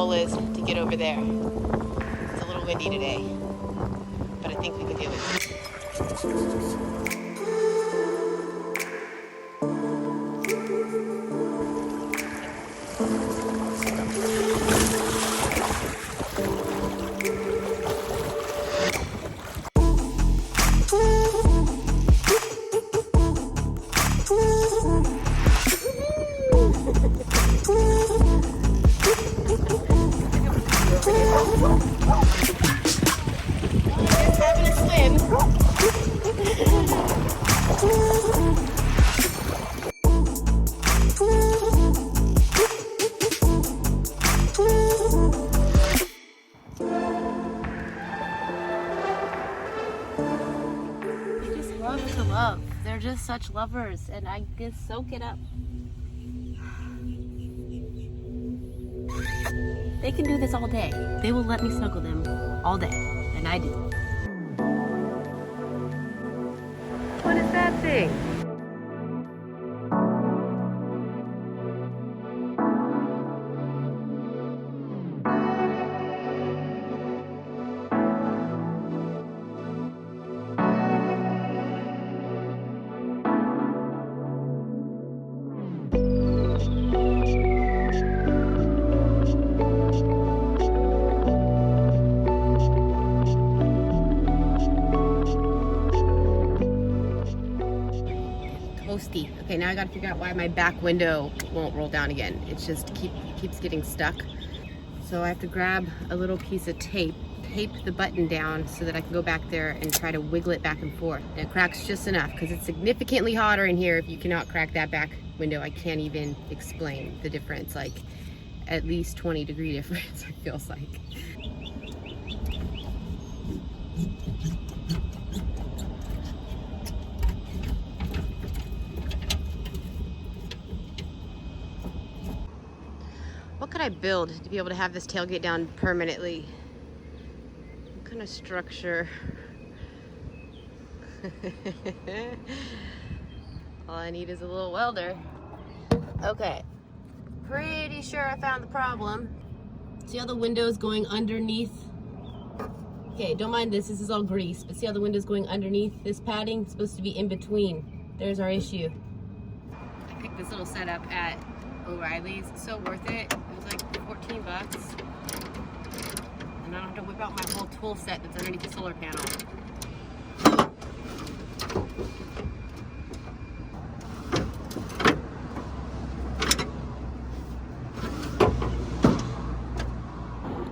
goal is to get over there. It's a little windy today, but I think we can do it. Just having a swim. They just love to love. They're just such lovers, and I just soak it up. They can do this all day. They will let me snuggle them all day, and I do. What is that thing? Okay, now I gotta figure out why my back window won't roll down again. It's just keeps getting stuck. So I have to grab a little piece of tape the button down so that I can go back there and try to wiggle it back and forth. And it cracks just enough because it's significantly hotter in here. If you cannot crack that back window, I can't even explain the difference. Like at least 20-degree difference, it feels like. What could I build to be able to have this tailgate down permanently? What kind of structure? All I need is a little welder. Okay, pretty sure I found the problem. See how the window's going underneath? Okay, don't mind this is all grease, but see how the window's going underneath this padding? It's supposed to be in between. There's our issue. I picked this little setup at O'Reilly's. It's so worth it. It was like 14 bucks. And I don't have to whip out my whole tool set that's underneath the solar panel.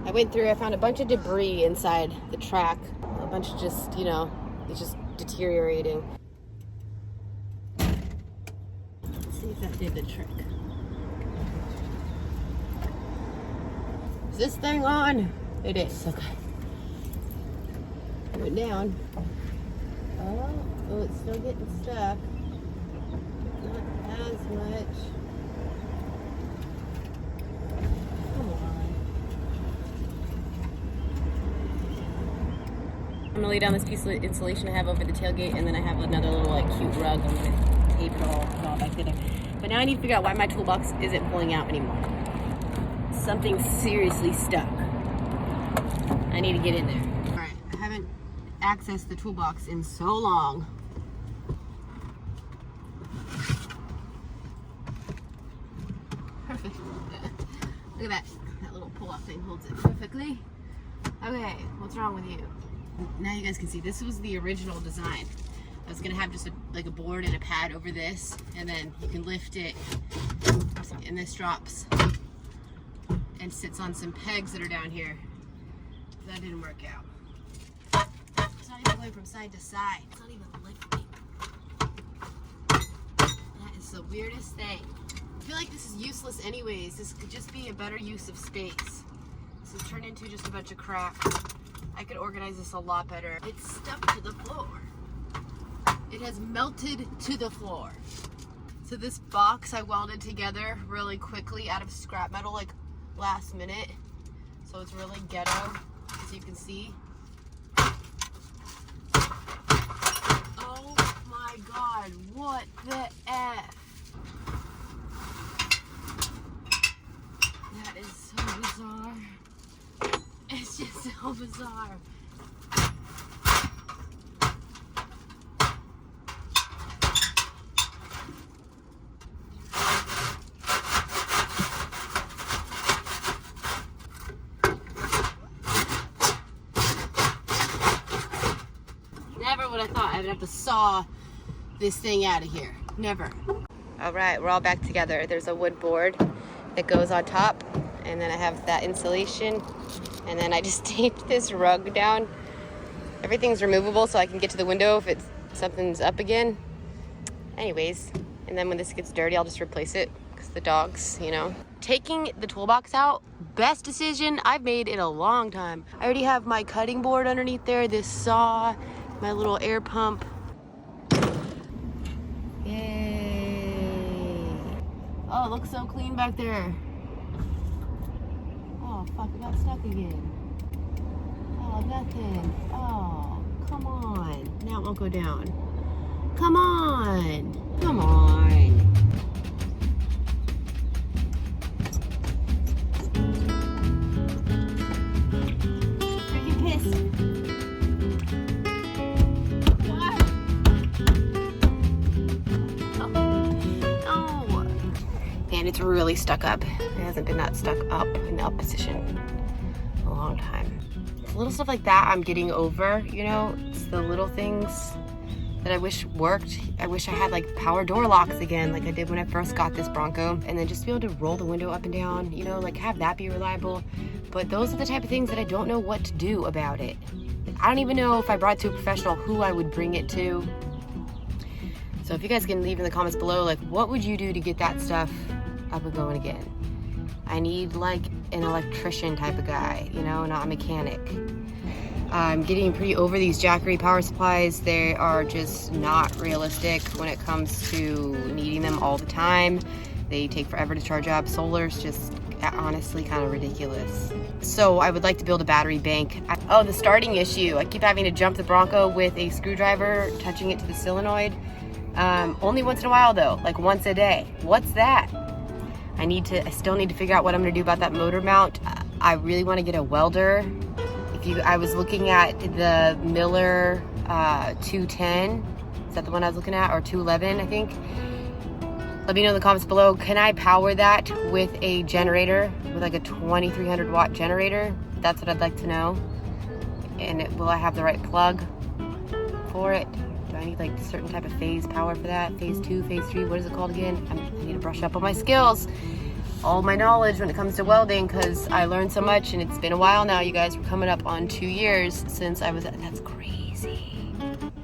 I went through, I found a bunch of debris inside the track. A bunch of just, you know, it's just deteriorating. Let's see if that did the trick. Is this thing on? It is, okay. Put it down. Oh, it's still getting stuck. Not as much. Come on. I'm gonna lay down this piece of insulation I have over the tailgate, and then I have another little like cute rug. I'm gonna tape it all back there. But now I need to figure out why my toolbox isn't pulling out anymore. Something seriously stuck. I need to get in there. All right, I haven't accessed the toolbox in so long. Perfect. Look at that. That little pull-out thing holds it perfectly. Okay, what's wrong with you? Now you guys can see this was the original design. I was gonna have just like a board and a pad over this, and then you can lift it, and this drops and sits on some pegs that are down here. That didn't work out. It's not even going from side to side. It's not even lifting. That is the weirdest thing. I feel like this is useless anyways. This could just be a better use of space. This has turned into just a bunch of crap. I could organize this a lot better. It's stuck to the floor. It has melted to the floor. So this box I welded together really quickly out of scrap metal, like last minute. So it's really ghetto, as you can see. Oh my God, what the F? That is so bizarre. It's just so bizarre. Never would have thought I'd have to saw this thing out of here. Never. All right, we're all back together. There's a wood board that goes on top, and then I have that insulation, and then I just taped this rug down. Everything's removable so I can get to the window if something's up again. Anyways, and then when this gets dirty, I'll just replace it because the dogs, you know. Taking the toolbox out, best decision I've made in a long time. I already have my cutting board underneath there, this saw, my little air pump. Yay. Oh, it looks so clean back there. Oh, fuck, it got stuck again. Oh, nothing. Oh, come on. Now it won't go down. Come on. Come on. Freaking pissed. And it's really stuck up. It hasn't been that stuck up in the up position in a long time. Little stuff like that I'm getting over, you know. It's the little things that I wish worked. I wish I had like power door locks again, like I did when I first got this Bronco, and then just be able to roll the window up and down, you know, like have that be reliable. But those are the type of things that I don't know what to do about it. I don't even know if I brought it to a professional who I would bring it to. So if you guys can leave in the comments below, like what would you do to get that stuff up and going again? I need like an electrician type of guy, you know, not a mechanic. I'm getting pretty over these Jackery power supplies. They are just not realistic when it comes to needing them all the time. They take forever to charge up. Solar's just honestly kind of ridiculous. So I would like to build a battery bank. Oh, the starting issue. I keep having to jump the Bronco with a screwdriver, touching it to the solenoid. Only once in a while though, like once a day. What's that? I still need to figure out what I'm gonna do about that motor mount. I really wanna get a welder. I was looking at the Miller 210. Is that the one I was looking at? Or 211, I think. Let me know in the comments below. Can I power that with a generator? With like a 2300 watt generator? That's what I'd like to know. And will I have the right plug for it? Do I need like a certain type of phase power for that? Phase 2, phase 3, what is it called again? I need to brush up on my skills. All my knowledge when it comes to welding, because I learned so much, and it's been a while now, you guys. We're coming up on 2 years since I was, that's crazy.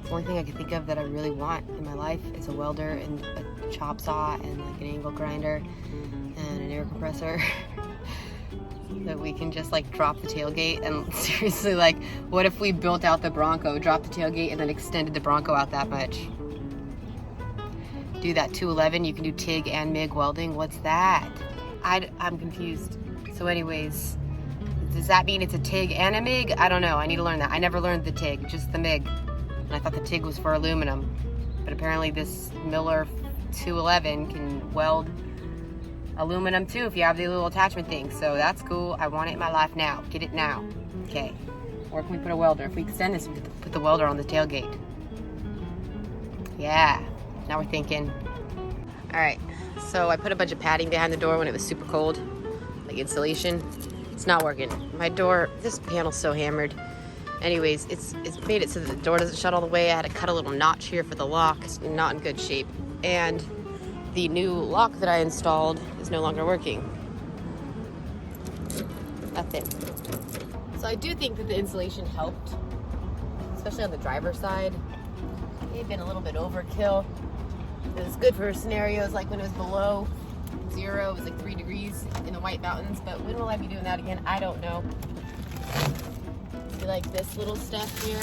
The only thing I can think of that I really want in my life is a welder and a chop saw and like an angle grinder and an air compressor. That we can just like drop the tailgate, and seriously, like what if we built out the Bronco, dropped the tailgate, and then extended the Bronco out that much? Do that 211, you can do TIG and MIG welding. What's that? I'm confused. So anyways, does that mean it's a TIG and a MIG? I don't know, I need to learn that. I never learned the TIG, just the MIG. And I thought the TIG was for aluminum. But apparently this Miller 211 can weld aluminum too if you have the little attachment thing. So that's cool. I want it in my life now. Get it now. Okay. Or can we put a welder? If we extend this, we could put the welder on the tailgate. Yeah. Now we're thinking. All right. So I put a bunch of padding behind the door when it was super cold, like insulation. It's not working. My door, this panel's so hammered. Anyways, it's made it so that the door doesn't shut all the way. I had to cut a little notch here for the lock. It's not in good shape. And the new lock that I installed is no longer working. That's it. So I do think that the insulation helped, especially on the driver's side. It may have been a little bit overkill. It was good for scenarios like when it was below 0, it was like 3 degrees in the White Mountains, but when will I be doing that again? I don't know. See, like this little stuff here,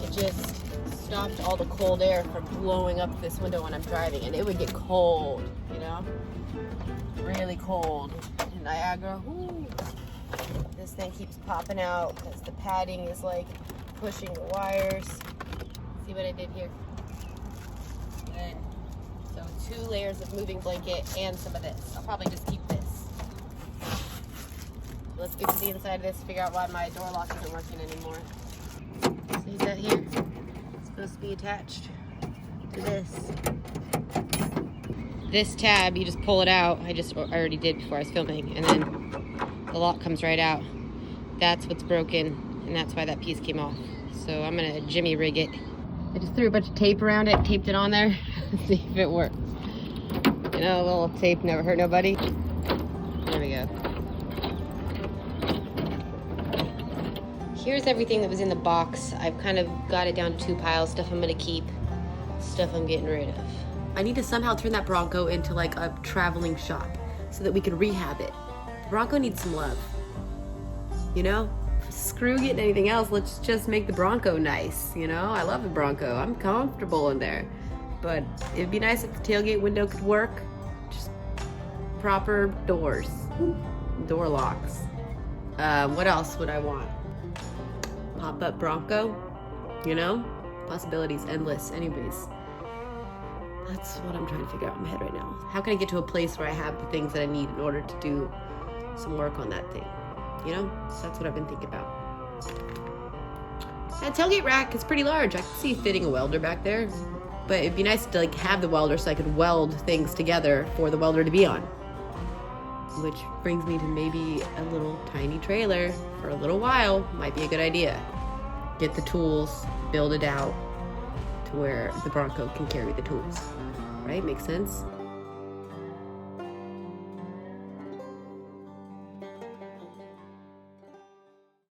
it just stopped all the cold air from blowing up this window when I'm driving, and it would get cold, you know? Really cold. In Niagara, whoo, this thing keeps popping out because the padding is like pushing the wires. See what I did here? Good. So 2 layers of moving blanket and some of this. I'll probably just keep this. Let's get to the inside of this, figure out why my door lock isn't working anymore. See that here? It's supposed to be attached to this. This tab, you just pull it out. I already did before I was filming, and then the lock comes right out. That's what's broken, and that's why that piece came off. So I'm gonna jimmy rig it. I just threw a bunch of tape around it, taped it on there, see if it works. You know, a little tape never hurt nobody. There we go. Here's everything that was in the box. I've kind of got it down to 2 piles, stuff I'm gonna keep, stuff I'm getting rid of. I need to somehow turn that Bronco into like a traveling shop so that we can rehab it. The Bronco needs some love. You know? Screw getting anything else, let's just make the Bronco nice, you know? I love the Bronco, I'm comfortable in there. But it'd be nice if the tailgate window could work. Just proper doors, door locks. What else would I want? Pop-up Bronco, you know? Possibilities endless, anyways. That's what I'm trying to figure out in my head right now. How can I get to a place where I have the things that I need in order to do some work on that thing? You know? So that's what I've been thinking about. That tailgate rack is pretty large. I can see fitting a welder back there. But it'd be nice to like have the welder so I could weld things together for the welder to be on. Which brings me to maybe a little tiny trailer for a little while. Might be a good idea. Get the tools, build it out to where the Bronco can carry the tools. Right? Makes sense?